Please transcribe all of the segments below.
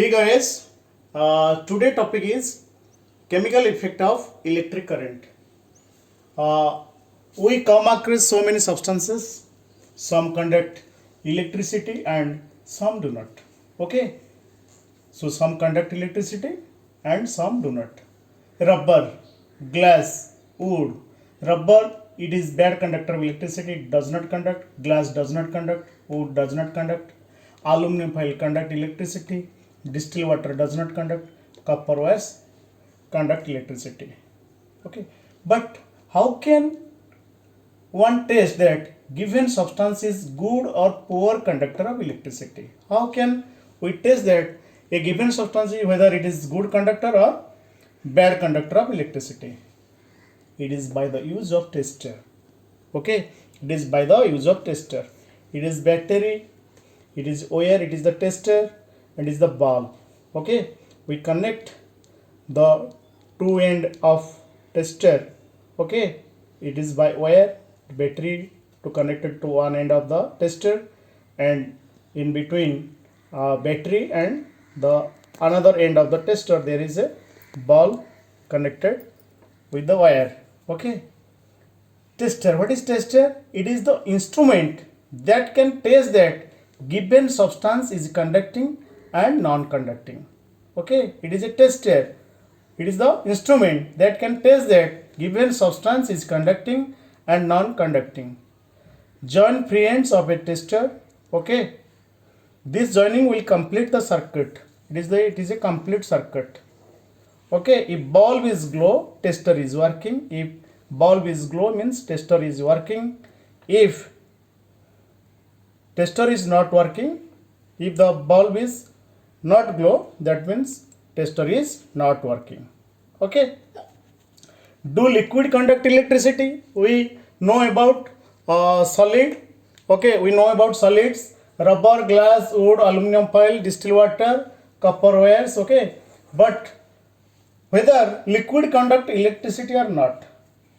Hey guys, today topic is chemical effect of electric current. We come across so many substances, some conduct electricity and some do not. Okay, so some conduct electricity and some do not. Rubber, glass, wood. Rubber, it is bad conductor of electricity, it does not conduct. Glass does not conduct, wood does not conduct. Aluminum foil conduct electricity, distilled water does not conduct, copper wires conduct electricity. Okay, but how can one test that given substance is good or poor conductor of electricity? How can we test that a given substance whether it is good conductor or bad conductor of electricity? It is by the use of tester. Okay, it is by the use of tester. It is battery, it is wire, it is the tester, and it is the bulb. Okay, we connect the two end of tester. Okay, it is by wire, battery to connect it to one end of the tester, and in between battery and the another end of the tester there is a bulb connected with the wire. Okay, tester, what is tester? It is the instrument that can test that given substance is conducting and non-conducting. Okay, it is a tester. It is the instrument that can test that given substance is conducting and non-conducting. Join free ends of a tester. Okay, this joining will complete the circuit. It is a complete circuit. Okay, if bulb is glow, tester is working. If bulb is glow means tester is working. If tester is not working, if the bulb is not glow, that means tester is not working. Okay, do liquid conduct electricity? We know about solid. Okay, we know about solids: rubber, glass, wood, aluminum foil, distilled water, copper wires. Okay, but whether liquid conduct electricity or not,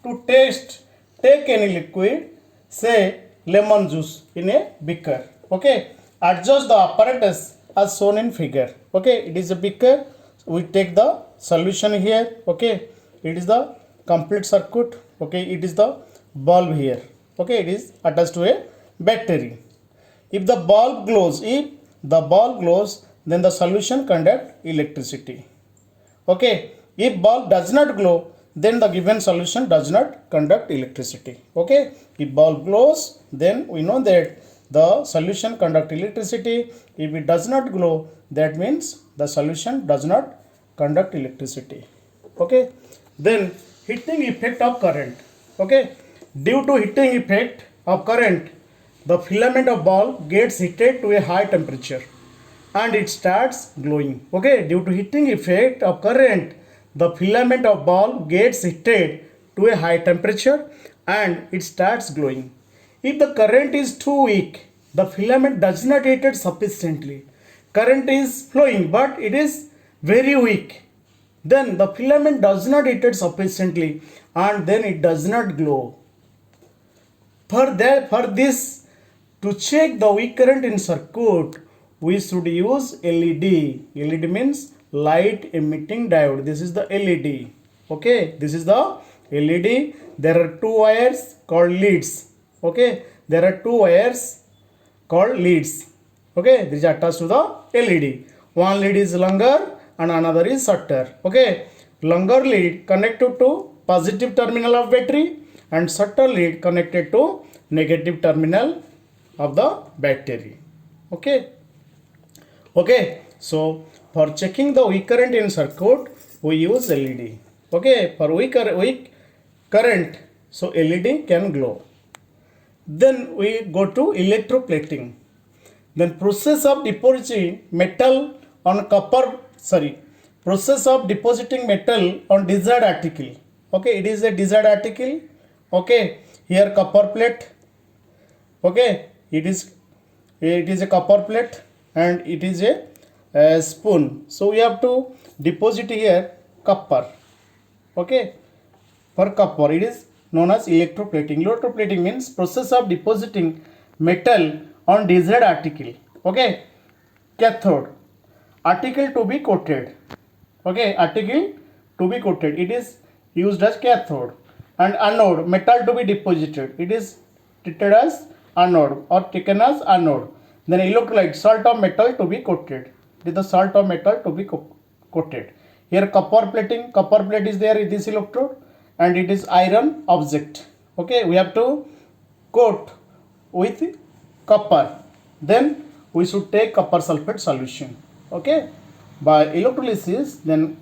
to test, take any liquid, say lemon juice in a beaker. Okay, adjust the apparatus as shown in figure. Okay, it is a beaker, we take the solution here. Okay, it is the complete circuit. Okay, it is the bulb here. Okay, it is attached to a battery. If the bulb glows, then the solution conduct electricity. Okay, if bulb does not glow, then the given solution does not conduct electricity. Okay, if bulb glows, then we know that the solution conduct electricity. If it does not glow, that means the solution does not conduct electricity. Okay, then heating effect of current. Okay, due to heating effect of current, the filament of bulb gets heated to a high temperature and it starts glowing. Okay, due to heating effect of current, the filament of bulb gets heated to a high temperature and it starts glowing. If the current is too weak, the filament does not heated sufficiently. Current is flowing but it is very weak. Then the filament does not heated sufficiently and then it does not glow. For this, to check the weak current in circuit, we should use LED. LED means light emitting diode. This is the LED. Okay, this is the LED. There are two wires called leads. Okay, there are two wires called leads. Okay, this is attached to the LED. One lead is longer and another is shorter. Okay, longer lead connected to positive terminal of battery and shorter lead connected to negative terminal of the battery. Okay. Okay, so for checking the weak current in circuit, we use LED. Okay, for weak current, so LED can glow. Then we go to electroplating. Then process of depositing metal on process of depositing metal on desired article. Okay, it is a desired article. Okay, here copper plate. Okay, it is a copper plate and it is a spoon. So we have to deposit here copper. Okay, for copper it is known as electroplating. Electroplating means process of depositing metal on desired article. Okay, cathode. article to be coated. Okay, article to be coated. It is used as cathode. And anode, metal to be deposited. It is treated as anode or taken as anode. Then electrolyte, salt of metal to be coated. It is the salt of metal to be coated. Here copper plating, copper plate is there in this electrode, and it is iron object. Okay, we have to coat with copper. Then we should take copper sulfate solution. Okay, by electrolysis, then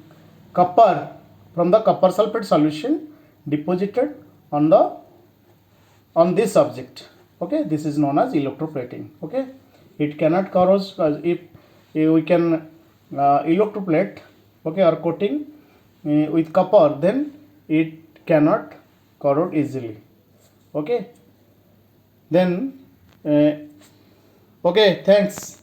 copper from the copper sulfate solution deposited on this object. Okay, this is known as electroplating. Okay, it cannot corrode if we can electroplate, okay, or coating with copper, then it cannot corrode easily. Okay, then okay, thanks.